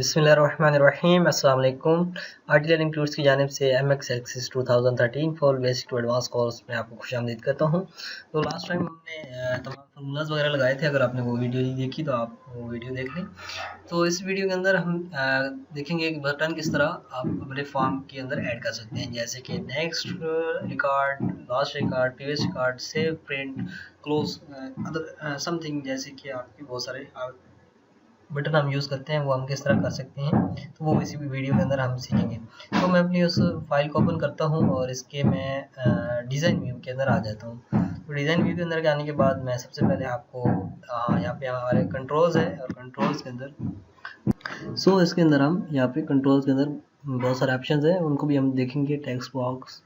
बिस्मिल्लाहिर्रहमानिर्रहीम। अस्सलाम वालेकुम। आर्ट लर्निंग टूल्स की जानिब से MX Access 2013 for basic to advance course में आपको खुशामदीद करता हूँ। तो लास्ट टाइम हमने तमाम फार्मूलाज वगैरह लगाए थे। अगर आपने वो वीडियो नहीं देखी तो आप वो वीडियो देख लें। तो इस वीडियो के अंदर हम देखेंगे कि बटन किस तरह आप अपने फॉर्म के अंदर ऐड कर सकते हैं, जैसे कि next record, last record, previous record, save, print, close, other something, जैसे कि आपके बहुत सारे बटन हम यूज़ करते हैं वो हम किस तरह कर सकते हैं। तो वो इसी वीडियो के अंदर हम सीखेंगे। तो मैं अपनी उस फाइल को ओपन करता हूँ और इसके मैं डिज़ाइन व्यू के अंदर आ जाता हूँ। तो डिज़ाइन व्यू के अंदर आने के बाद मैं सबसे पहले आपको यहाँ पे हमारे कंट्रोल्स है और कंट्रोल्स के अंदर इसके अंदर हम यहाँ पे कंट्रोल्स के अंदर बहुत सारे ऑप्शन हैं, उनको भी हम देखेंगे। टेक्स्ट बॉक्स,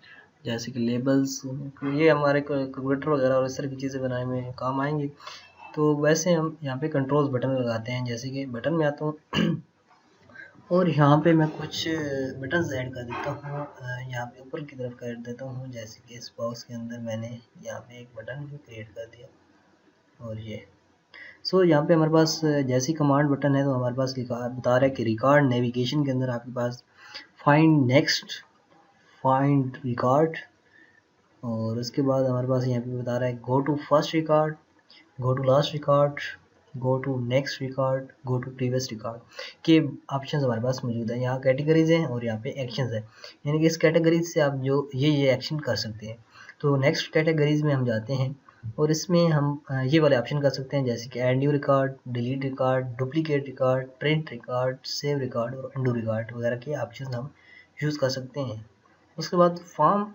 जैसे कि लेबल्स, ये हमारे कैलकुलेटर वगैरह और इस तरह की चीज़ें बनाने में काम आएंगे। तो वैसे हम यहाँ पे कंट्रोल्स बटन लगाते हैं, जैसे कि बटन में आता हूँ और यहाँ पे मैं कुछ बटन्स ऐड कर देता हूँ। यहाँ पे ऊपर की तरफ कर देता हूँ, जैसे कि इस बॉक्स के अंदर मैंने यहाँ पे एक बटन भी क्रिएट कर दिया। और ये यहाँ पे हमारे पास जैसी कमांड बटन है तो हमारे पास लिखा बता रहा है कि रिकॉर्ड नेविगेशन के अंदर आपके पास फाइंड नेक्स्ट, फाइंड रिकॉर्ड, और उसके बाद हमारे पास यहाँ पे बता रहा है go to first record, go to last record, go to next record, go to previous record के ऑप्शंस हमारे पास मौजूद है। यहाँ कैटेगरीज हैं और यहाँ पे एक्शंस है, यानी कि इस कैटेगरीज से आप जो ये एक्शन कर सकते हैं। तो नेक्स्ट कैटेगरीज में हम जाते हैं और इसमें हम ये वाले ऑप्शन कर सकते हैं, जैसे कि add new record, delete record, duplicate record, print record, save record और अंडू रिकॉर्ड वगैरह के ऑप्शन हम यूज़ कर सकते हैं। उसके बाद फॉर्म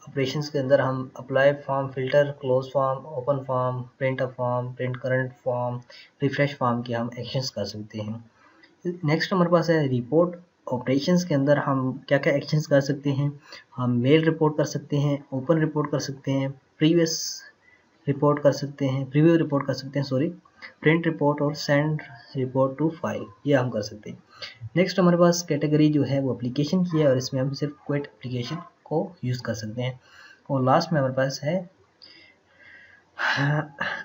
ऑपरेशंस के अंदर हम apply form, filter, close form, open form, print a form, print current form, refresh form के हम एक्शंस कर सकते हैं। नेक्स्ट हमारे पास है रिपोर्ट ऑपरेशंस के अंदर हम क्या क्या एक्शंस कर सकते हैं। हम मेल रिपोर्ट कर सकते हैं, ओपन रिपोर्ट कर सकते हैं, प्रीवियस रिपोर्ट कर सकते हैं, प्रीव्यू रिपोर्ट कर सकते हैं, सॉरी, प्रिंट रिपोर्ट और सेंड रिपोर्ट टू फाइल, ये हम कर सकते हैं। नेक्स्ट हमारे पास कैटेगरी जो है वो एप्लीकेशन की है और इसमें हम सिर्फ क्विट एप्लीकेशन को यूज़ कर सकते हैं। और लास्ट में हमारे पास है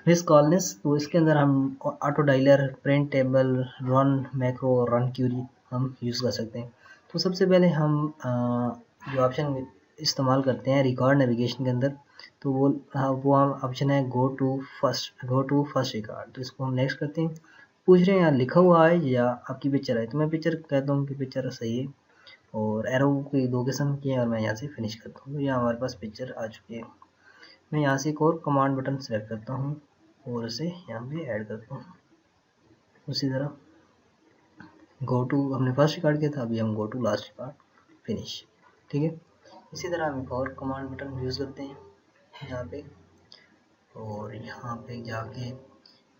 मिस कॉलनेस, तो इसके अंदर हम auto dialer, print table, run macro, run query हम यूज़ कर सकते हैं। तो सबसे पहले हम जो ऑप्शन इस्तेमाल करते हैं रिकॉर्ड नेविगेशन के अंदर, तो वो ऑप्शन है गो टू फर्स्ट रिकॉर्ड। तो इसको हम नेक्स्ट करते हैं। पूछ रहे हैं यहाँ लिखा हुआ है या आपकी पिक्चर है, तो मैं पिक्चर कहता हूँ कि पिक्चर सही है और एरो के 2 किस्म के हैं और मैं यहाँ से फिनिश करता हूँ। तो यहाँ हमारे पास पिक्चर आ चुकी है। मैं यहाँ से एक और कमांड बटन सेलेक्ट करता हूँ और उसे यहाँ पे ऐड करता हूँ। उसी तरह गो टू हमने फर्स्ट रिकॉर्ड किया था, अभी हम go to last record, finish. ठीक है, इसी तरह हम एक और कमांड बटन यूज़ करते हैं यहाँ पे और यहाँ पे जाके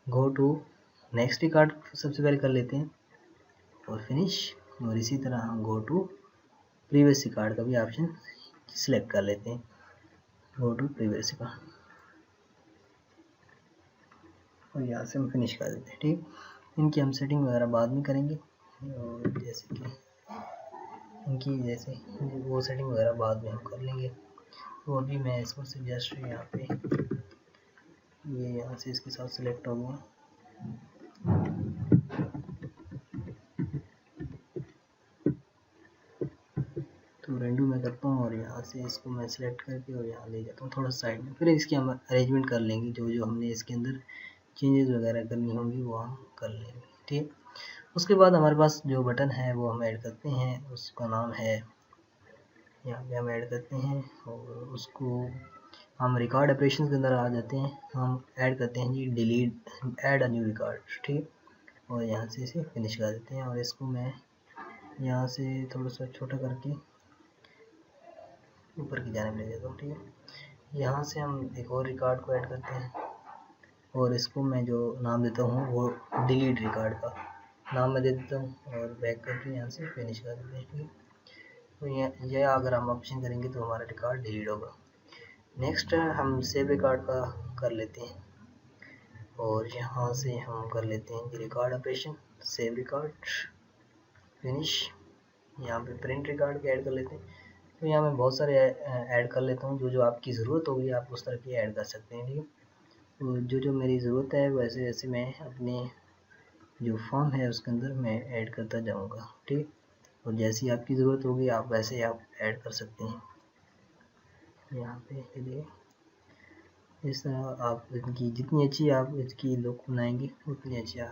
गो टू नेक्स्ट रिकॉर्ड सबसे पहले कर लेते हैं और फिनिश। और इसी तरह हम गो टू प्रीवियस रिकॉर्ड का भी ऑप्शन सिलेक्ट कर लेते हैं, गो टू प्रीवियस रिकॉर्ड, और यहाँ से हम फिनिश कर देते हैं। ठीक, इनकी हम सेटिंग वगैरह बाद में करेंगे और जैसे कि इनकी जैसे वो सेटिंग वगैरह बाद में हम कर लेंगे। तो अभी मैं इसको से जस्ट यहाँ पे ये यहाँ से इसके साथ सिलेक्ट हो गया। तो रेंडू में करता हूँ और यहाँ से इसको मैं सिलेक्ट करके और यहाँ ले जाता हूँ थोड़ा साइड में। फिर इसकी हम अरेंजमेंट कर लेंगे, जो जो हमने इसके अंदर चेंजेस वगैरह करनी होंगी वो हम कर लेंगे। ठीक, उसके बाद हमारे पास जो बटन है वो हम ऐड करते हैं, उसका नाम है, यहाँ पे हम ऐड करते हैं और उसको हम रिकॉर्ड ऑपरेशन के अंदर आ जाते हैं। हम ऐड करते हैं जी delete, add a new record. ठीक, और यहाँ से इसे फिनिश कर देते हैं और इसको मैं यहाँ से थोड़ा सा छोटा करके ऊपर की जाने ले जाता हूँ। ठीक है, यहाँ से हम एक और रिकॉर्ड को ऐड करते हैं और इसको मैं जो नाम देता हूँ वो डिलीट रिकॉर्ड का नाम मैं दे देता हूँ और बैक करके यहाँ से फिनिश कर देते हैं। ठीक है, तो ये अगर हम ऑप्शन करेंगे तो हमारा रिकॉर्ड डिलीट होगा। नेक्स्ट हम सेव रिकॉर्ड का कर लेते हैं और यहाँ से हम कर लेते हैं record operation, save record, finish. यहाँ पे प्रिंट रिकॉर्ड के ऐड कर लेते हैं। तो यहाँ मैं बहुत सारे ऐड कर लेता हूँ, जो जो आपकी ज़रूरत होगी आप उस तरह की ऐड कर सकते हैं। ठीक है, तो जो जो मेरी ज़रूरत है वैसे वैसे मैं अपने जो फॉर्म है उसके अंदर मैं ऐड करता जाऊंगा, ठीक। और जैसी आपकी ज़रूरत होगी आप वैसे आप ऐड कर सकते हैं। यहाँ पे चलिए इस तरह आप इनकी जितनी अच्छी आप इसकी लुक बनाएंगे उतनी अच्छा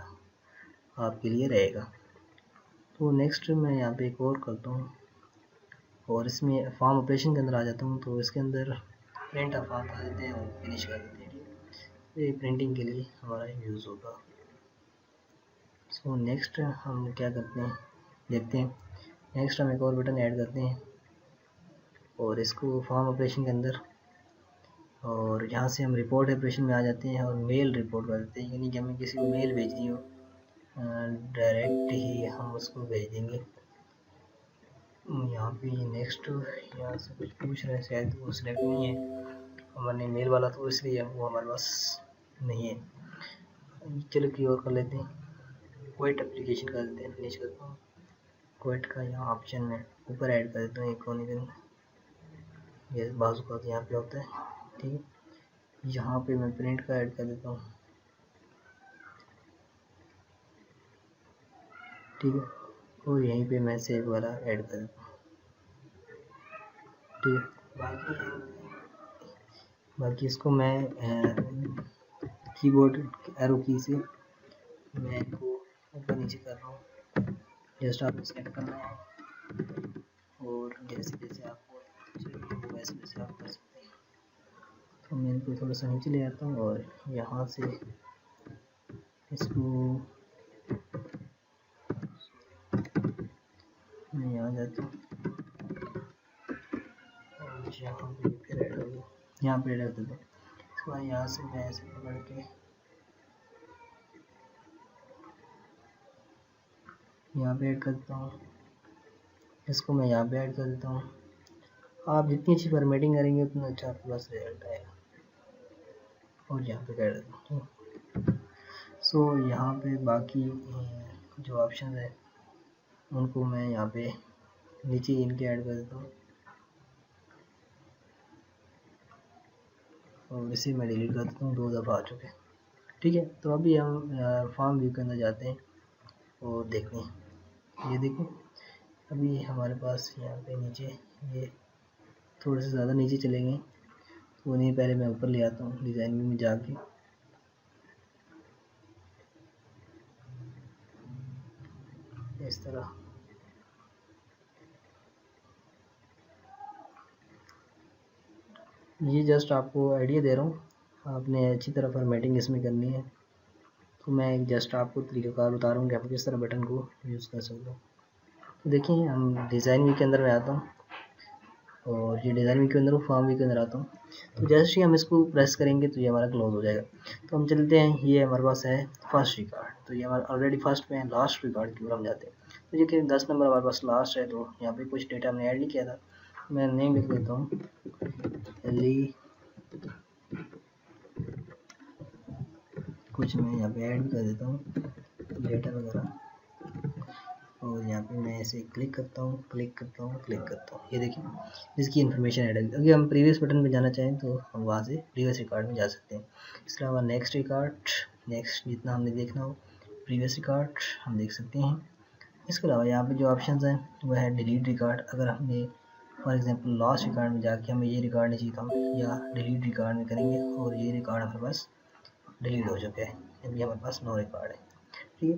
आपके लिए रहेगा। तो नेक्स्ट मैं यहाँ पे एक और करता हूँ और इसमें फॉर्म ऑपरेशन के अंदर आ जाता हूँ। तो इसके अंदर प्रिंट ऑफ फॉर्म कर देते हैं और फिनिश कर देते हैं, ठीक। ये प्रिंटिंग के लिए हमारा यूज़ होगा। सो नेक्स्ट हम क्या करते हैं देखते हैं। नेक्स्ट हम एक और बटन ऐड करते हैं और इसको फॉर्म ऑपरेशन के अंदर, और यहाँ से हम रिपोर्ट ऑपरेशन में आ जाते हैं और मेल रिपोर्ट कर देते हैं, यानी कि हमें किसी को मेल भेजनी हो डायरेक्ट ही हम उसको भेज देंगे। यहाँ पे नेक्स्ट यहाँ से कुछ पूछ रहे हैं, शायद वो सिलेक्ट नहीं है हमारे मेल वाला, तो इसलिए वो हमारे पास नहीं है। चलो की और कर लेते हैं, क्वेट एप्लीकेशन कर देते हैं, फिनिश करता हूँ। क्वेट का यहाँ ऑप्शन में ऊपर ऐड कर देता हूँ एक कोने के अंदर, ये बाजू का यहाँ पे होता है, ठीक है। यहाँ पे मैं प्रिंट का ऐड कर देता हूँ, ठीक है। और यहीं पे मैं सेव वाला ऐड कर देता हूँ, ठीक है। बाकी इसको मैं कीबोर्ड एरो की से मैं इनको ऊपर नीचे कर रहा हूँ। जस्ट आपको सेलेक्ट करना है और जैसे जैसे आपको चाहिए वैसे वैसे आप कर सकते हैं। तो मैं इनको थोड़ा सा नीचे ले आता हूँ और यहाँ से इसको मैं यहाँ जाता हूँ और यहाँ पे फिर ऐड होगा, यहाँ पे ऐड कर देता हूँ। इसको यहाँ से मैं ऐसे पकड़ के यहाँ पे ऐड करता हूँ, इसको मैं यहाँ पे ऐड कर देता हूँ। आप जितनी अच्छी फॉर्मेटिंग करेंगे उतना अच्छा आपके पास रिजल्ट आएगा। और यहाँ पे कर देता हूँ। सो यहाँ पे बाकी जो ऑप्शन है उनको मैं यहाँ पे नीचे इनके ऐड कर देता हूँ और इसे मैं डिलीट कर देता हूँ, 2 दफ़ा आ चुके हैं, ठीक है। तो अभी हम फॉर्म व्यू के अंदर जाते हैं और देखते हैं। ये देखो अभी हमारे पास यहाँ पे नीचे ये थोड़े से ज़्यादा नीचे चले गए, तो उन्हें पहले मैं ऊपर ले आता हूँ डिज़ाइन व्यू में जाके। इस तरह ये जस्ट आपको आइडिया दे रहा हूँ, आपने अच्छी तरह फॉर्मेटिंग इसमें करनी है। तो मैं जस्ट आपको तरीक़ाकार बता रहा हूँ कि आप किस तरह बटन को यूज़ कर सकते हो। तो देखिए हम डिज़ाइन व्यू के अंदर मैं आता हूँ और ये डिज़ाइन व्यू के अंदर फॉर्म व्यू के अंदर आता हूँ। तो जैसे ही हम इसको प्रेस करेंगे तो ये हमारा क्लोज हो जाएगा। तो हम चलते हैं, ये हमारे पास है फर्स्ट रिकॉर्ड, तो ये हमारा ऑलरेडी फर्स्ट में है। लास्ट रिकॉर्ड की ओर हम जाते हैं, तो ये कि 10 नंबर हमारे पास लास्ट है, तो यहाँ पे कुछ डेटा हमने ऐड नहीं किया था। मैं नेम लिख देता हूँ कुछ मैं यहाँ पे ऐड कर देता हूँ डेटा वगैरह, और यहाँ पे मैं ऐसे क्लिक करता हूँ, क्लिक करता हूँ, क्लिक करता हूँ। ये देखिए इसकी इन्फॉर्मेशन ऐड है। अगर हम प्रीवियस बटन पे जाना चाहें तो हम वहाँ से प्रीवियस रिकॉर्ड में जा सकते हैं। इसके अलावा नेक्स्ट रिकॉर्ड, नेक्स्ट जितना हमने देखना हो, प्रीवियस रिकॉर्ड हम देख सकते हैं। इसके अलावा यहाँ पे जो ऑप्शन हैं वह है डिलीट रिकॉर्ड। अगर हमने फॉर एग्जांपल लास्ट रिकॉर्ड में जाके हमें ये रिकॉर्ड नहीं चाहिए था, या डिलीट रिकॉर्ड में करेंगे और ये रिकॉर्ड हमारे पास डिलीट हो चुका है, अभी हमारे पास नो रिकॉर्ड है, ठीक है।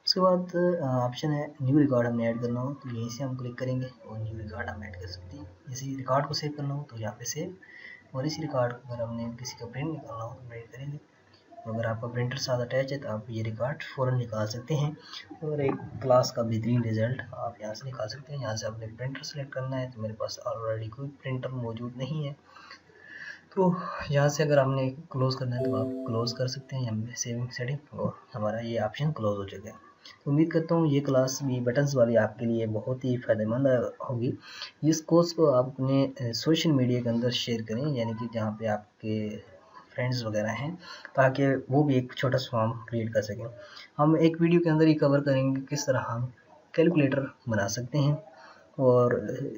उसके बाद ऑप्शन है न्यू रिकॉर्ड हमने ऐड करना हो, तो यहीं से हम क्लिक करेंगे और न्यू रिकॉर्ड हम ऐड कर सकते हैं। इसी रिकॉर्ड को सेव करना हो तो यहाँ पे सेव, और इसी रिकॉर्ड को अगर हमने किसी का प्रिंट निकालना हो तो प्रिंट करेंगे। तो अगर आपका प्रिंटर साथ अटैच है तो आप ये रिकॉर्ड फ़ौरन निकाल सकते हैं और एक क्लास का बेहतरीन रिज़ल्ट आप यहाँ से निकाल सकते हैं। यहाँ से आपने प्रिंटर सेलेक्ट करना है, तो मेरे पास ऑलरेडी कोई प्रिंटर मौजूद नहीं है, तो यहाँ से अगर हमने क्लोज़ करना है तो आप क्लोज़ कर सकते हैं यहाँ पे सेविंग सेटिंग, और हमारा ये ऑप्शन क्लोज़ हो चुका है। तो उम्मीद करता हूँ ये क्लास भी बटन्स वाली आपके लिए बहुत ही फ़ायदेमंद होगी। इस कोर्स को आप अपने सोशल मीडिया के अंदर शेयर करें, यानी कि जहाँ पे आपके फ्रेंड्स वगैरह हैं, ताकि वो भी एक छोटा सा फॉर्म क्रिएट कर सकें। हम एक वीडियो के अंदर ही कवर करेंगे किस तरह हम कैलकुलेटर बना सकते हैं, और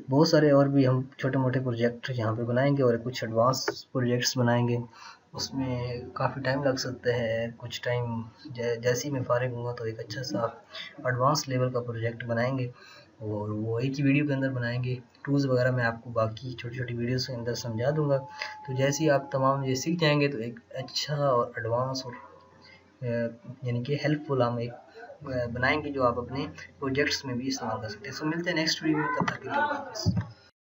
बहुत सारे और भी हम छोटे मोटे प्रोजेक्ट यहाँ पे बनाएंगे और कुछ एडवांस प्रोजेक्ट्स बनाएंगे उसमें काफ़ी टाइम लग सकता है। कुछ टाइम जैसे ही मैं फारिग हूँगा तो एक अच्छा सा एडवांस लेवल का प्रोजेक्ट बनाएंगे और वो एक ही वीडियो के अंदर बनाएंगे। टूल्स वगैरह मैं आपको बाकी छोटी छोटी वीडियोस के अंदर समझा दूंगा। तो जैसे ही आप तमाम ये सीख जाएंगे तो एक अच्छा और एडवांस और यानी कि हेल्पफुल हम एक बनाएंगे जो आप अपने प्रोजेक्ट्स में भी इस्तेमाल कर सकते हैं। सो मिलते हैं नेक्स्ट वीडियो में, तब तक के लिए अल्लाह हाफ़िज़।